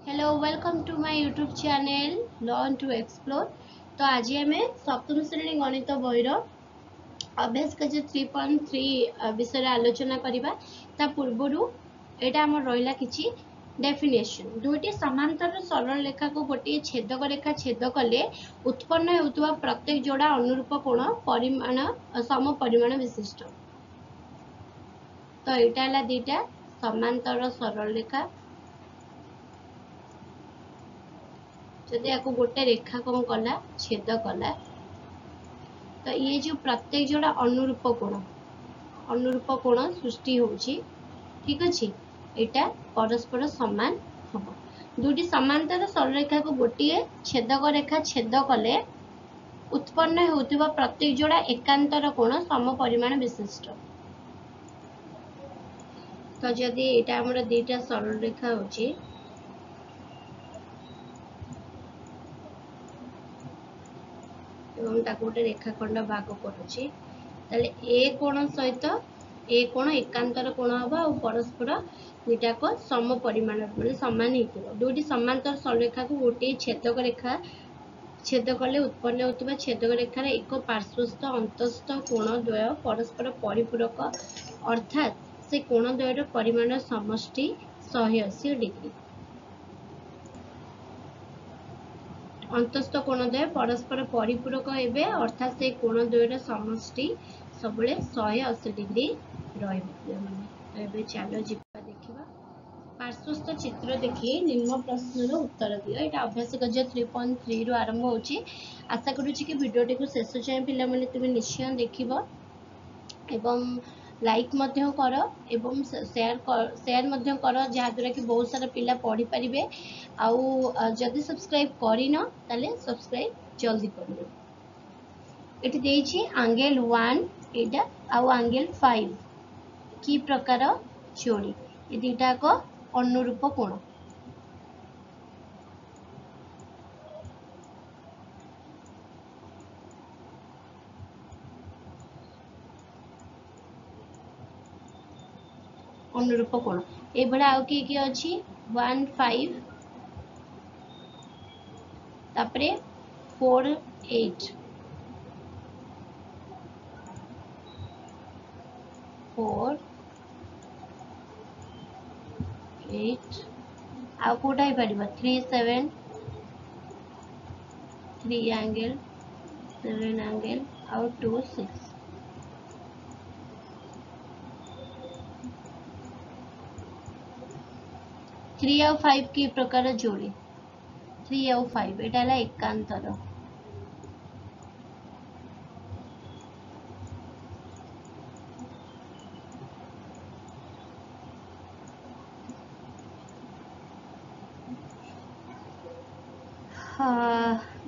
Hello welcome to my YouTube channel learn to explore. तो आज आम सप्तम श्रेणी गणित बहीर अभ्यास कार्य 3.3 विषय आलोचना करबा। ता पूर्व यहाँ आम रहा कि डेफिनेशन दुईटी समांतर सरल रेखा को गोटे छेदक रेखा छेद कले उत्पन्न होता प्रत्येक जोड़ा अनुरूप कोण परिमाण सम परिमाण विशिष्ट। तो यहाँ दुईटा समांतर सरल रेखा जदि आपको गोटे रेखा कौन कला छेद कला तो ये जो प्रत्येक जोड़ा अनुरूप कोण सृष्टि होची। ठीक अच्छे यहाँ परस्पर सामान हम दुटी समांतर सरल रेखा को गोटे छेदक रेखा छेद कले उत्पन्न होता प्रत्येक जोड़ा एकांतर कोण सम परिमाण विशिष्ट। तो जदि यहाँ आम दुईटा सरल रेखा होची गोटे रेखाखंड भाग करुच्ची ए कोण सहित ए कोण एकांतर कोण हम और परस्पर दुईटाक सम परिमाण मतलब सामान हो दुईटी समांतर सरलरेखा को गोटे छेदक रेखा छेद कले उत्पन्न होता छेदक रेखार एक पार्श्वस्थ अंतस्थ कोण द्वय परस्पर परिपूरक अर्थात से कोण द्वयर परिमाण समष्टि 180 डिग्री। अंतस्थ कोणद्वय परस्पर परिपूरक हेबे अर्थात से कोणद्वयर समष्टि सब 180 डिग्री रही। चलो जीवा देखा पार्श्वस्थ चित्र देखिए निम्न प्रश्नर उत्तर दियो। यहाँ अभ्यास कार्य 3.3 रु आरंभ होची। आशा करुच्ची कि वीडियोटी को शेष जाए पिला माने तुम निश्चय देखिबो एवं लाइक मध्य कर एवं शेयर मध्य कर जहाँ द्वारा कि बहुत सारा पिला पढ़ी पारिबे। आउ जदि सब्सक्राइब करिन ताले सब्सक्राइब जल्दी करिवे। एटी देछि एंगल 1 एटा आउ एंगल 5 की प्रकार जोड़ी ये दुईटा को अनुरूप कोण। अनुरूप कोण ए बडा आउ की अछि 1 5 तापरे 4 8 4 8 आउ कोटा ही परिबा 3 7 3 एंगल 7 एंगल आउ 2 6 3 और 5 की प्रकार जोड़ी 3 और 5 एटा है एकांतर।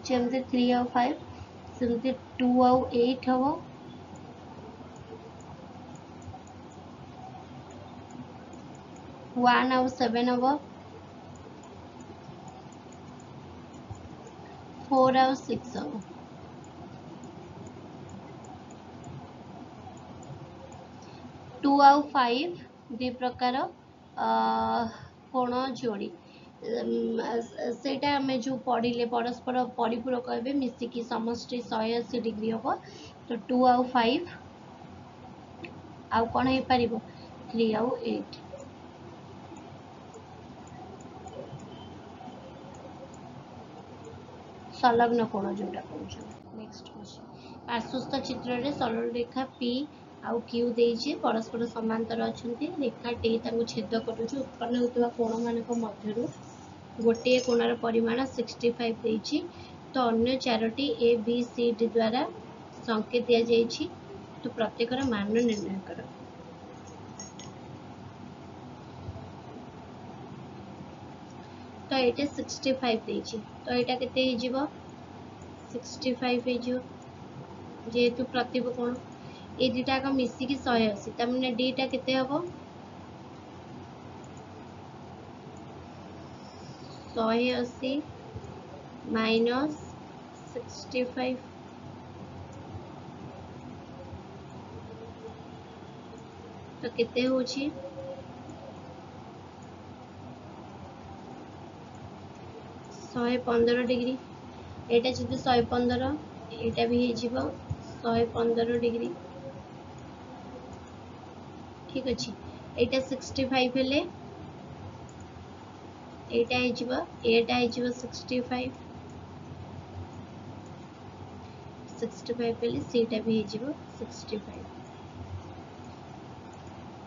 जमते 3 और 5 सेमते 2 और 8 हम 1 और 7 हम 4 और 6 हम 2 और 5 दि प्रकार कोण जोड़ी सेटा आम जो पढ़ले परस्पर परिपूरक हे मिसिकी समष्टि 180 डिग्री हम। तो 2 और 5 आउ कौन हो पार 3 और 8 संलग्न कोण जोटा कहूँ। नेक्स्ट क्वेश्चन पार्श्वस्थ चित्र रे सरल रेखा P आउ Q देइछे परस्पर समांतर अछंती रेखा टी ताको छेद करूछ उत्पन्न होतबा कोण मानक मध्यरु गोटे कोणर परिमाण 65 देइछी। तो अन्य Charoti A B C D द्वारा संकेत दिया जाइछी। तो प्रत्येकर मान निर्णय कर। तो ये 65 देइछी तो यहाँ केते हे जिवो 65 हे जिवो जेहेतु प्रतिब कोण ए दुटा का मिसिकी 180 त माने D टा केते हबो 180 माइनस 65 तो केते होची 115 डिग्री एटा जदि 115 एटा भी हे जीवो 115 डिग्री ठीक अछि एटा 65 हेले एटा हे जीवो 65 हेले सेटा भी हे जीवो 65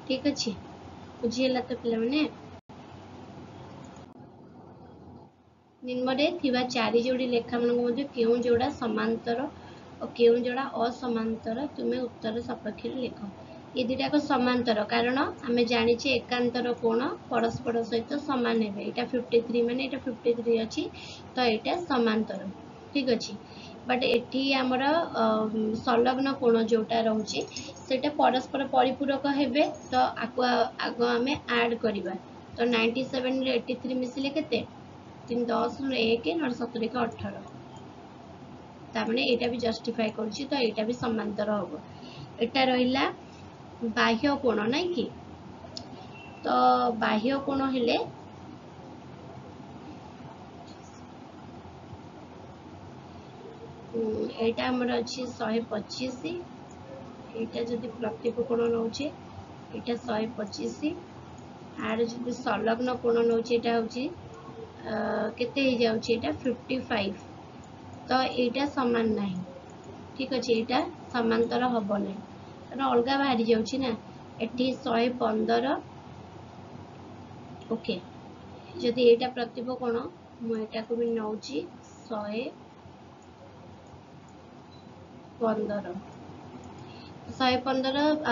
ठीक अछि बुझियला तो पिला माने निम्नरे थिबा चारि जोड़ी लेखा मन मध्य केउ जोड़ा समांतर और केउ जोड़ा असमांतर तुमे उत्तर सपक्ष लिख ये दुटा को समांतर कारण आमे जानि छे एकांतर कोण परस्पर सहित समान हेबे एटा 53 माने एटा 53 अछि तो एटा समांतर ठीक अछि बट एठी हमर संलग्न कोण जोटा रहउची सेटा परस्पर परिपूरक हेबे तो आगो आमे ऐड करिबा तो 97 रे 83 मिसिले केते 3 10 रे 1 9 70 के 18 तामने एटा भी जस्टिफाई करछि तो एटा भी समांतर होबो एटा रहिला बाह्य कोण नै कि तो बाह्य कोण हेले एटा हमर अछि 125 एटा जदि प्रतिप कोण नउचे एटा 125 आर जदि संलग्न कोण नउचे एटा होची केते हे जाउची एटा 55 तो एटा समान नाही ठीक अछि एटा समांतर हबो नै कारण अलगा बाहरी जाउची ना एठी 115 ओके जदि एटा प्रतिप कोण मु एटा को भी नउची 115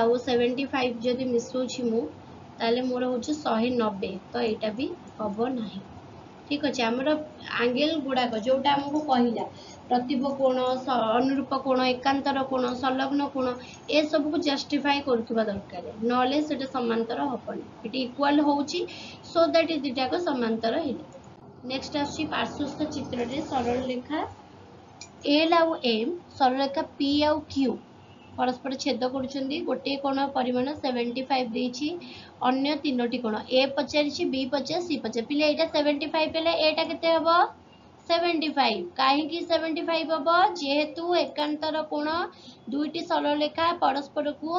आउ 75 जदि मिसौची मु ताले मोर होची 190 तो एटा भी हबो नाही ठीक अछि हमर एंगल गुडा को जोटा हमको कहिला प्रतिप कोण अनुरूप कोण एकांतर कोण संलग्न कोण ए सब को जस्टिफाई करथुबा दरकार नले सेटा समांतर हबनी एटी इक्वल होउची सो दैट इज दुटा को समांतर हेले नेक्स्ट आसी पार्श्वस्थ चित्र रे सरल रेखा एल आउ एम सरल रेखा पी आउ क्यू परस्पर छेद करूछंदी गोटे कोण परिमाण 75 देछि अन्य तीनोटी कोण ए पचारिछि बी 50 सी 50 पिले एटा 75 पेले एटा केते हबो 75 काहे कि 75 हबो जेहेतु एकांतर कोण दुईटी सरल रेखा परस्पर को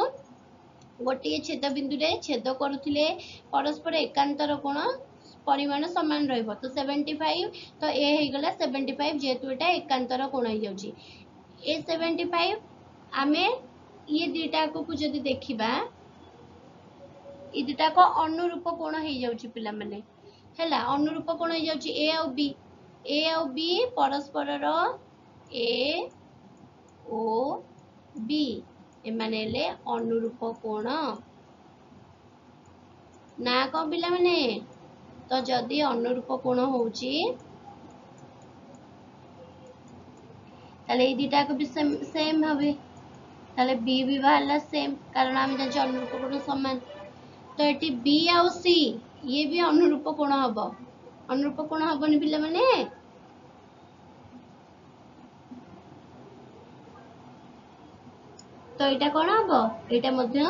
गोटे छेद बिंदु रे छेद करूथिले परस्पर एकांतर कोण परिमाण समान रहइबो तो 75 तो ए हे गला 75 जेहेतु एटा एकांतर कोण हे जाउची ए 75 आमे ये दुटा को जदि देखिबा ये दुटा को अनुरूप कोण हे जाउची पिला माने हैला अनुरूप कोण हे जाउची ए आउ बी परस्पर रो ए ओ बी ए माने ले अनुरूप कोण ना को पिला माने तो जदि अनुरूप कोण होउची ताले ये दुटा को भी सेम हबे ताले बी भी बाहरला सेम कारण हम जान अनुरूप कोण समान तो एटी बी आउ सी ये भी अनुरूप कोण हबो अनुरूप कोण हबोनी पिला माने तो एटा कोण हबो एटा मध्य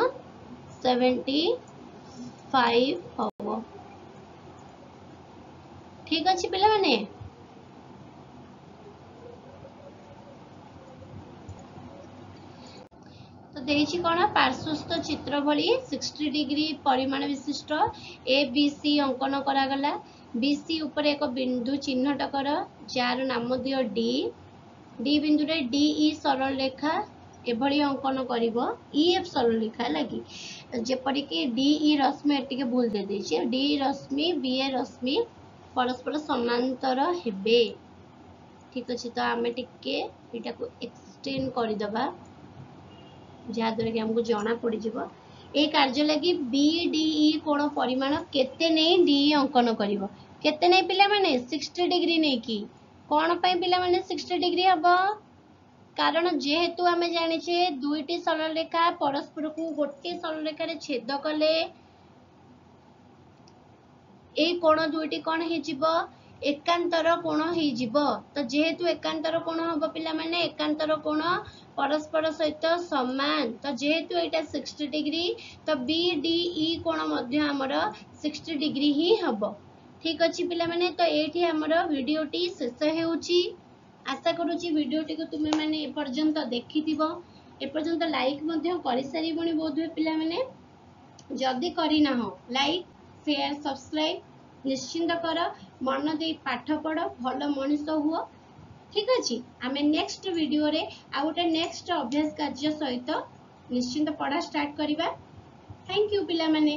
75 हबो ठीक अछि पिला माने तो देछि कोन पार्श्वस्थ चित्र भली 60 डिग्री परिमाण विशिष्ट ए बी सी अंकन करा गला बी सी ऊपर एक बिंदु चिन्हट कर जार नाम दियो डी डी बिंदु रे डी ई सरल रेखा एभली अंकन करिवो ई एफ सरल रेखा लागी जेपरि कि डी ई रश्मि एटिके भूल दे देछि डी रश्मि बी ए रश्मि परस्पर समांतर हेबे ठीक अछि तो आमे टिके एटा को एक्सटेंड करि दबा जहाद्वारा कि हमको जना पड़ जीवो ए कार्य लगी बी डी ई कोण परिमाण केते नै डी अंकन करिवो केते नै पिला माने 60 डिग्री नै की कोण पय पिला माने 60 डिग्री हबो कारण जेहेतु आमे जानि छे दुईटी सरल रेखा परस्पर को गोटे सरल रेखा रे छेद कले ए कोण दुईटी कोण हे जीवो एकांतर कोण हे जीवो तो जेहेतु एकांतर कोण हबो पिला माने एकांतर कोण परस्पर सहित समान तो जेहेतु एटा 60 डिग्री तो बी डी ई कोण मध्य हमर 60 डिग्री ही हबो ठीक अच्छे पिला माने तो ये आमर भिडटी शेष होउची आशा करुँची भिडटी को तुम्हें मैंने एपर्यंत देखि एपर्यंत लाइक कर सारी बोध हुए पिला माने जदि करना लाइक शेयर सब्सक्राइब निश्चिंत कर मन दे पाठ पढ़ भल मनीष हुआ ठीक अच्छे आम नेक्स्ट वीडियो रे आ गोटे नेक्स्ट अभ्यास कार्य सहित निश्चिंत पढ़ा स्टार्ट करवा थैंक यू पिला माने।